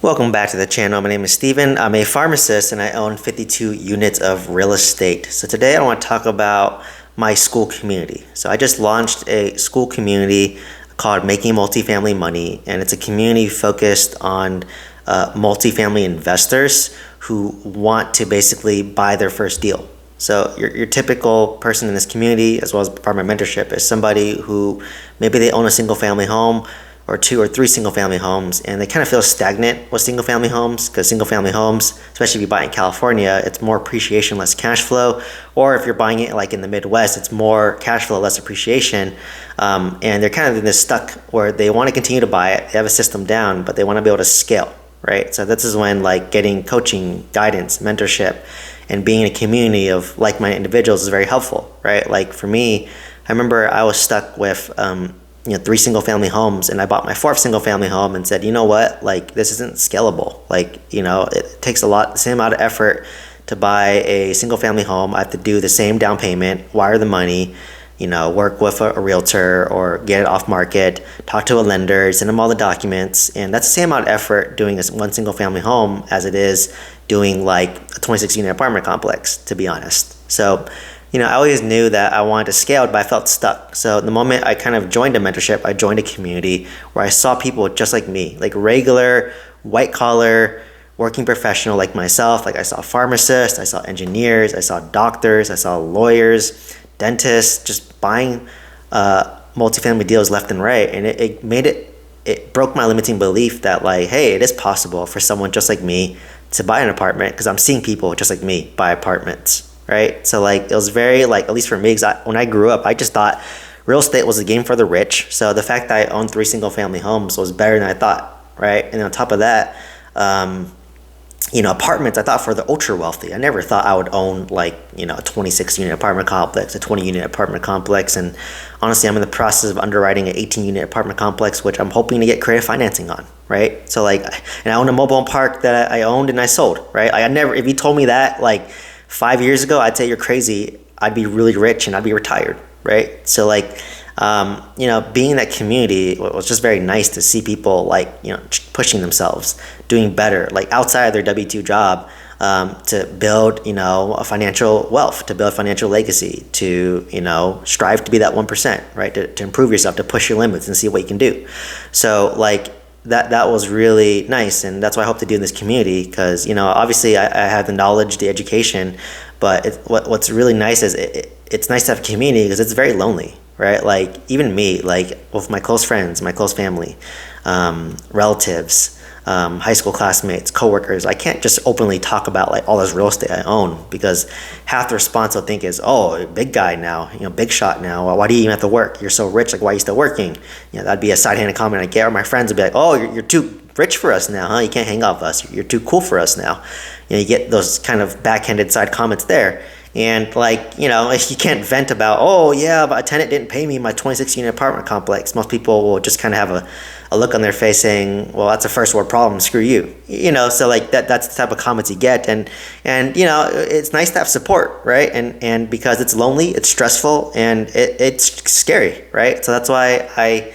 Welcome back to the channel. My name is Steven. I'm a pharmacist and I own 52 units of real estate. So today I want to talk about my Skool community. So I just launched a Skool community called Making Multifamily Money, and it's a community focused on multifamily investors who want to basically buy their first deal. So your typical person in this community, as well as part of my mentorship, is somebody who maybe they own a single family home or two or three single family homes, and they kind of feel stagnant with single family homes because single family homes, especially if you buy in California, it's more appreciation, less cash flow. Or if you're buying it like in the Midwest, it's more cash flow, less appreciation. And they're kind of in this stuck where they want to continue to buy it. They have a system down, but they want to be able to scale, right? So this is when like getting coaching, guidance, mentorship, and being in a community of like-minded individuals is very helpful, right? Like for me, I remember I was stuck with three single family homes, and I bought my fourth single family home and said, you know what, like this isn't scalable. Like, it takes the same amount of effort to buy a single family home. I have to do the same down payment, wire the money, work with a realtor or get it off market, talk to a lender, send them all the documents. And that's the same amount of effort doing one single family home as it is doing like a 26 unit apartment complex, to be honest. So I always knew that I wanted to scale, but I felt stuck. So the moment I kind of joined a mentorship, I joined a community where I saw people just like me, like regular, white collar, working professional like myself. Like I saw pharmacists, I saw engineers, I saw doctors, I saw lawyers, dentists, just buying multifamily deals left and right. And it broke my limiting belief that like, hey, it is possible for someone just like me to buy an apartment, because I'm seeing people just like me buy apartments. Right? So like it was very like, at least for me, when I grew up, I just thought real estate was a game for the rich. So the fact that I owned three single family homes was better than I thought, right? And on top of that, apartments, I thought for the ultra wealthy. I never thought I would own like, a 26 unit apartment complex, a 20 unit apartment complex. And honestly, I'm in the process of underwriting an 18 unit apartment complex, which I'm hoping to get creative financing on, right? So like, and I own a mobile home park that I owned and I sold, right? If you told me that like 5 years ago, I'd say you're crazy. I'd be really rich and I'd be retired, right? So like, being in that community was just very nice to see people like, pushing themselves, doing better, like outside of their W-2 job, to build, a financial wealth, to build financial legacy, to, strive to be that 1%, right? To improve yourself, to push your limits and see what you can do. So like, that was really nice, and that's what I hope to do in this community, because obviously I have the knowledge, the education, but what's really nice is it's nice to have a community because it's very lonely, right? Like even me, like with my close friends, my close family, relatives, high school classmates, coworkers, I can't just openly talk about like all this real estate I own, because half the response they'll think is, oh, big guy now, big shot now. Why do you even have to work? You're so rich. Like, why are you still working? That'd be a side-handed comment I get. Or my friends would be like, oh, you're too rich for us now, huh? You can't hang off us. You're too cool for us now. You get those kind of backhanded side comments there. And like, if you can't vent about, oh yeah, but a tenant didn't pay me my 26 unit apartment complex, most people will just kind of have a look on their face saying, well, that's a first world problem, screw you. So like that's the type of comments you get. And it's nice to have support, right? And because it's lonely, it's stressful, and it's scary, right? So that's why I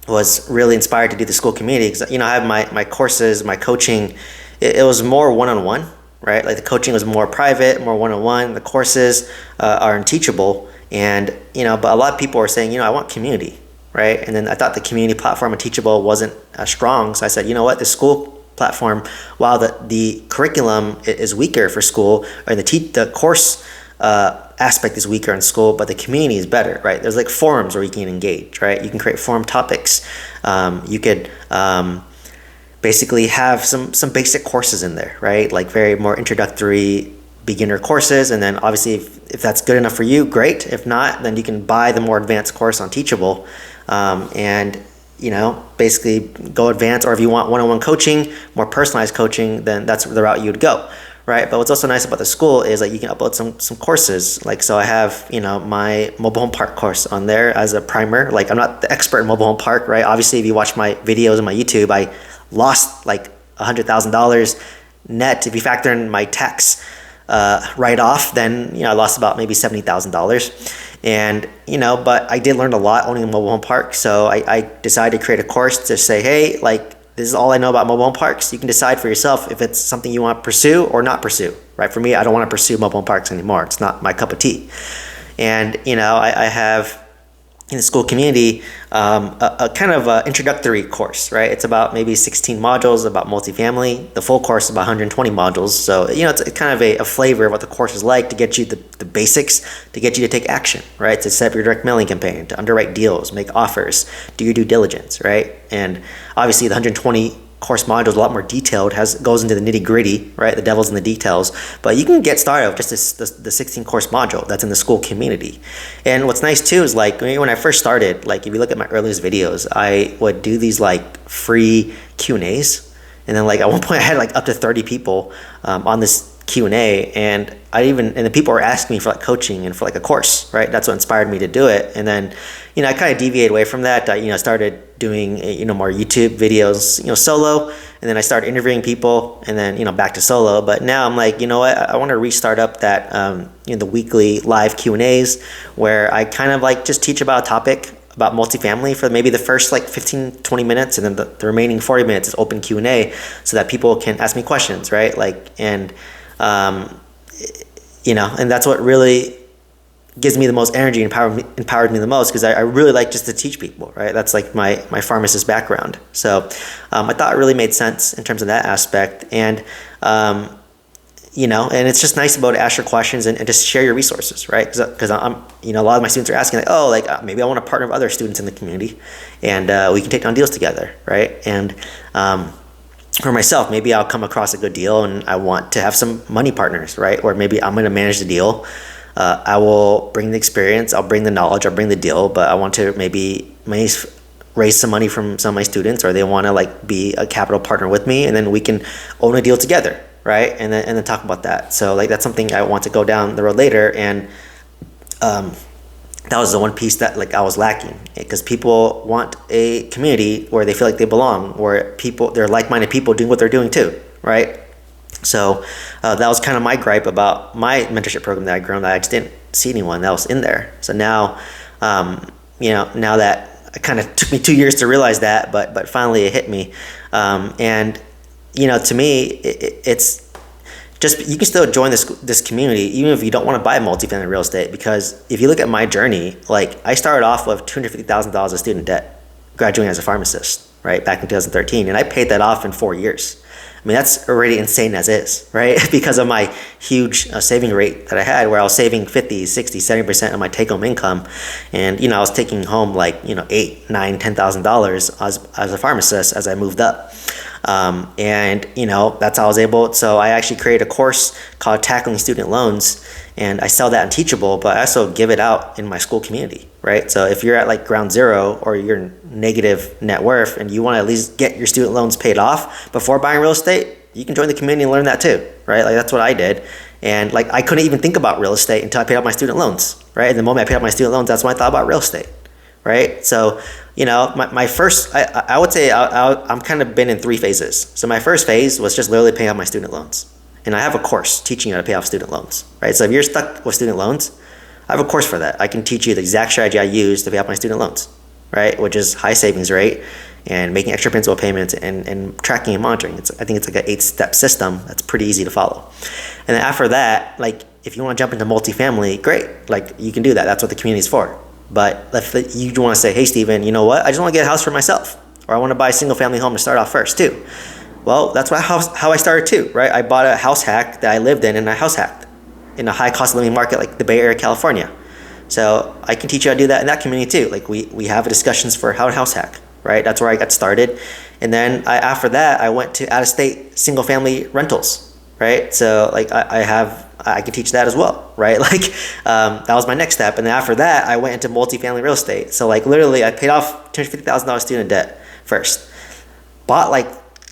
was really inspired to do the Skool community, because I have my courses, my coaching, it was more one-on-one. Right? Like the coaching was more private, more one-on-one. The courses are unteachable. And, but a lot of people are saying, I want community, right? And then I thought the community platform of Teachable wasn't as strong. So I said, the Skool platform, while the curriculum is weaker for Skool, or the course aspect is weaker in Skool, but the community is better, right? There's like forums where you can engage, right? You can create forum topics. You could basically have some basic courses in there, right? Like very more introductory beginner courses. And then obviously if that's good enough for you, great. If not, then you can buy the more advanced course on Teachable, and basically go advanced. Or if you want one-on-one coaching, more personalized coaching, then that's the route you would go, right? But what's also nice about the Skool is like you can upload some courses. Like, so I have, my mobile home park course on there as a primer. Like, I'm not the expert in mobile home park, right? Obviously, if you watch my videos on my YouTube, I lost like $100,000 net. If you factor in my tax write-off, then I lost about maybe $70,000. And but I did learn a lot owning a mobile home park. So I decided to create a course to say, hey, like This is all I know about mobile home parks. You can decide for yourself if it's something you want to pursue or not pursue, right? For me, I don't want to pursue mobile home parks anymore. It's not my cup of tea. And, I have in the Skool community a kind of a introductory course, right? It's about maybe 16 modules about multifamily. The full course is about 120 modules. So, it's kind of a flavor of what the course is like to get you the basics, to get you to take action, right? To set up your direct mailing campaign, to underwrite deals, make offers, do your due diligence, right? And obviously the 120 course module is a lot more detailed, goes into the nitty gritty, right? The devil's in the details. But you can get started with just the 16 course module that's in the Skool community. And what's nice too is like when I first started, like if you look at my earliest videos, I would do these like free Q&As. And then like at one point I had like up to 30 people on this Q&A, and the people were asking me for like coaching and for like a course, right? That's what inspired me to do it. And then, I kind of deviated away from that. I, started doing, more YouTube videos, solo, and then I started interviewing people, and then, back to solo. But now I'm like, I want to restart up that, the weekly live Q&As where I kind of like just teach about a topic about multifamily for maybe the first like 15, 20 minutes, and then the remaining 40 minutes is open Q&A so that people can ask me questions, right? And that's what really gives me the most energy and empowered me the most, because I really like just to teach people, right? That's like my pharmacist background. So I thought it really made sense in terms of that aspect. And, and it's just nice about to ask your questions and just share your resources, right? Because I'm, a lot of my students are asking like, maybe I want to partner with other students in the community, and we can take down deals together, right? And for myself, maybe I'll come across a good deal and I want to have some money partners, right? Or maybe I'm going to manage the deal. I will bring the experience, I'll bring the knowledge, I'll bring the deal, but I want to maybe raise some money from some of my students, or they want to like be a capital partner with me, and then we can own a deal together, right? And then talk about that. So like that's something I want to go down the road later, and that was the one piece that like I was lacking, because people want a community where they feel like they belong, where they're like-minded people doing what they're doing too, right? So that was kind of my gripe about my mentorship program that I grew, that I just didn't see anyone else in there. So now, now that it kind of took me 2 years to realize that, but finally it hit me. And to me, it's just, you can still join this community even if you don't want to buy multifamily real estate, because if you look at my journey, like I started off with $250,000 of student debt, graduating as a pharmacist, right, back in 2013, and I paid that off in 4 years. I mean, that's already insane as is, right? Because of my huge saving rate that I had, where I was saving 50, 60, 70% of my take-home income. And, I was taking home like, $8, $9, $10,000 as a pharmacist as I moved up. And, that's how I was able. So I actually created a course called Tackling Student Loans, and I sell that on Teachable, but I also give it out in my Skool community, right? So if you're at like ground zero, or you're negative net worth, and you want to at least get your student loans paid off before buying real estate, you can join the community and learn that too, right? Like that's what I did. And like I couldn't even think about real estate until I paid off my student loans, right? And the moment I paid off my student loans, that's when I thought about real estate, right? So, my first, I would say I'm kind of been in 3 phases. So my first phase was just literally paying off my student loans. And I have a course teaching you how to pay off student loans, right? So if you're stuck with student loans, I have a course for that. I can teach you the exact strategy I use to pay off my student loans, right? Which is high savings rate and making extra principal payments and tracking and monitoring. I think it's like an 8-step system that's pretty easy to follow. And then after that, like if you want to jump into multifamily, great. Like you can do that. That's what the community is for. But if you want to say, hey, Steven, you know what? I just want to get a house for myself, or I want to buy a single family home to start off first too. Well, that's how I started too, right? I bought a house hack that I lived in, and I house hacked in a high cost of living market like the Bay Area, California. So I can teach you how to do that in that community too. Like we have discussions for how to house hack, right? That's where I got started. And then after that, I went to out-of-state single family rentals, right? So like I can teach that as well, right? Like that was my next step. And then after that, I went into multifamily real estate. So like literally I paid off $250,000 student debt first, bought like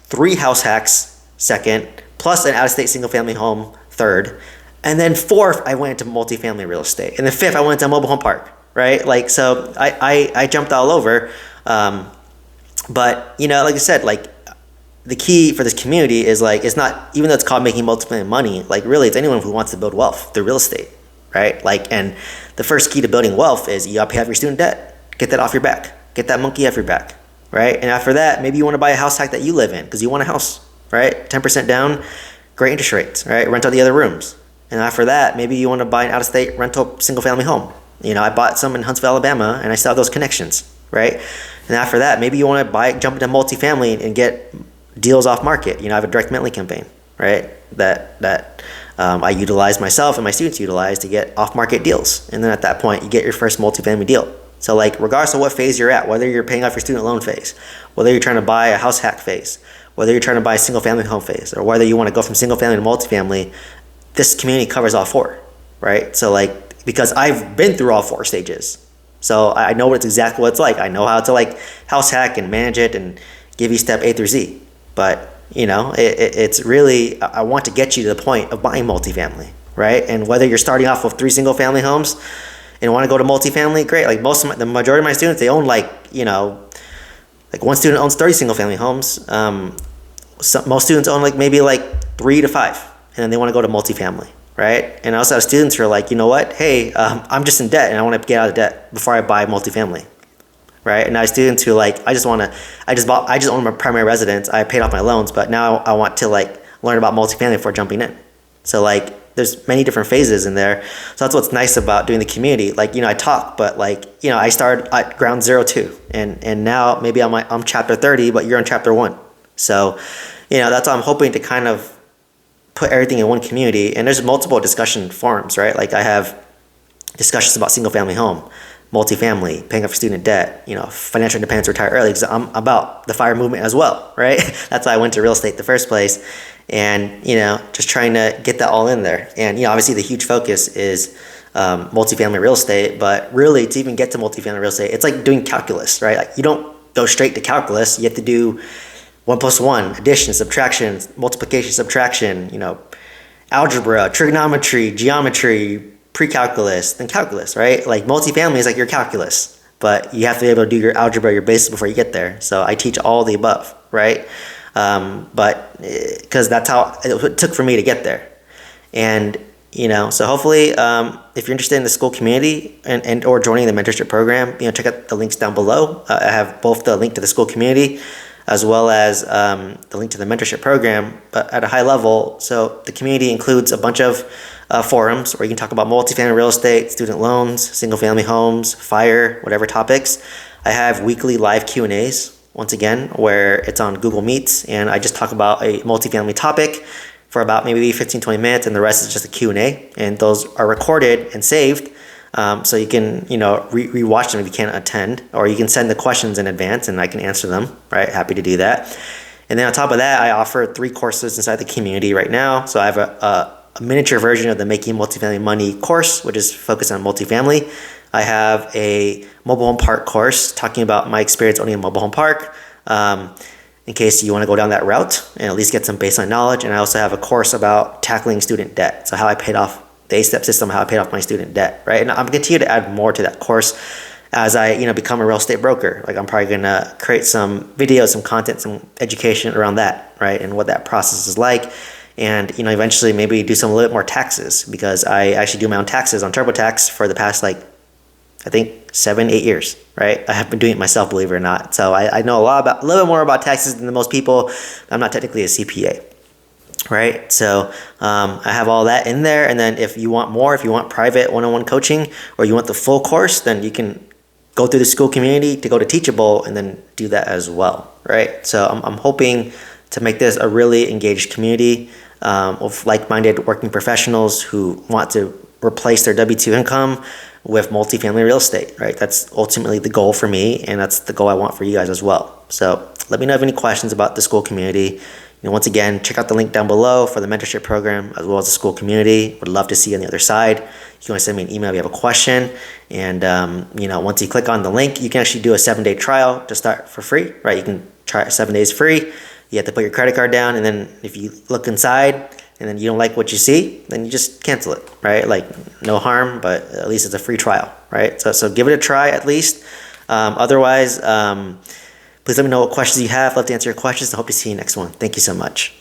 3 house hacks second, plus an out-of-state single family home third. And then 4th, I went into multifamily real estate. And then 5th, I went to a mobile home park, right? Like, so I jumped all over. But, like I said, like the key for this community is like, it's not, even though it's called making multifamily money, like really it's anyone who wants to build wealth through real estate, right? Like, and the first key to building wealth is you gotta pay off your student debt, get that off your back, get that monkey off your back, right? And after that, maybe you want to buy a house hack that you live in because you want a house, right? 10% down, great interest rates, right? Rent out the other rooms. And after that, maybe you want to buy an out-of-state rental single-family home. I bought some in Huntsville, Alabama, and I still have those connections, right? And after that, maybe you want to jump into multifamily and get deals off market. I have a direct mailing campaign, right? That I utilize myself and my students utilize to get off-market deals. And then at that point, you get your first multifamily deal. So like, regardless of what phase you're at, whether you're paying off your student loan phase, whether you're trying to buy a house hack phase, whether you're trying to buy a single family home phase, or whether you want to go from single family to multifamily, this community covers all four, right? So like, because I've been through all four stages. So I know it's exactly what it's like. I know how to like house hack and manage it and give you step A through Z. But it's really, I want to get you to the point of buying multifamily, right? And whether you're starting off with 3 single family homes and want to go to multifamily, great. Like the majority of my students, they own like one student owns 30 single family homes. Most students own maybe 3 to 5, and then they want to go to multifamily, right? And I also have students who are like, you know what? Hey, I'm just in debt and I want to get out of debt before I buy multifamily, right? And I have students who I just own my primary residence. I paid off my loans, but now I want to learn about multifamily before jumping in. So there's many different phases in there. So that's what's nice about doing the community. I talk, but I started at ground zero too. And now maybe I'm chapter 30, but you're on chapter 1. So, that's why I'm hoping to kind of put everything in one community. And there's multiple discussion forums, right? I have discussions about single family home, multifamily, paying off student debt, financial independence, retire early, because I'm about the FIRE movement as well, right? That's why I went to real estate in the first place. And, just trying to get that all in there. And, obviously the huge focus is multifamily real estate, but really to even get to multifamily real estate, it's like doing calculus, right? You don't go straight to calculus. You have to do 1 + 1, addition, subtraction, multiplication, subtraction, algebra, trigonometry, geometry, pre-calculus, then calculus, right? Multifamily is like your calculus, but you have to be able to do your algebra, your basics before you get there. So I teach all the above, right? But because that's how it took for me to get there. And, so hopefully, if you're interested in the Skool community and or joining the mentorship program, check out the links down below. I have both the link to the Skool community as well as the link to the mentorship program, but at a high level. So the community includes a bunch of forums where you can talk about multifamily real estate, student loans, single family homes, FIRE, whatever topics. I have weekly live Q&As, once again, where it's on Google Meets, and I just talk about a multifamily topic for about maybe 15-20 minutes, and the rest is just a Q&A, and those are recorded and saved, so you can re-watch them if you can't attend, or you can send the questions in advance and I can answer them, right? Happy to do that. And then on top of that, I offer 3 courses inside the community right now. So I have a miniature version of the Making Multifamily Money course, which is focused on multifamily. I have a mobile home park course talking about my experience owning a mobile home park, in case you want to go down that route and at least get some baseline knowledge. And I also have a course about tackling student debt. So how I paid off the 8-step system, how I paid off my student debt, right? And I'm continue to add more to that course as I, become a real estate broker. I'm probably gonna create some videos, some content, some education around that, right? And what that process is like. And, eventually maybe do some a little bit more taxes, because I actually do my own taxes on TurboTax for the past, I think 7-8 years, right? I have been doing it myself, believe it or not. So I know a little bit more about taxes than most people. I'm not technically a CPA, right? So I have all that in there. And then if you want more, if you want private one-on-one coaching, or you want the full course, then you can go through the Skool community to go to Teachable and then do that as well, right? So I'm hoping to make this a really engaged community of like-minded working professionals who want to replace their W-2 income with multifamily real estate, right? That's ultimately the goal for me, and that's the goal I want for you guys as well. So let me know if you have any questions about the Skool community. Once again, check out the link down below for the mentorship program as well as the Skool community. Would love to see you on the other side. You want to send me an email if you have a question. And, once you click on the link, you can actually do a 7-day trial to start for free, right? You can try it 7 days free. You have to put your credit card down, and then if you look inside and then you don't like what you see, then you just cancel it, right? No harm, but at least it's a free trial, right? So give it a try at least. Otherwise, please let me know what questions you have. Love to answer your questions. I hope to see you next one. Thank you so much.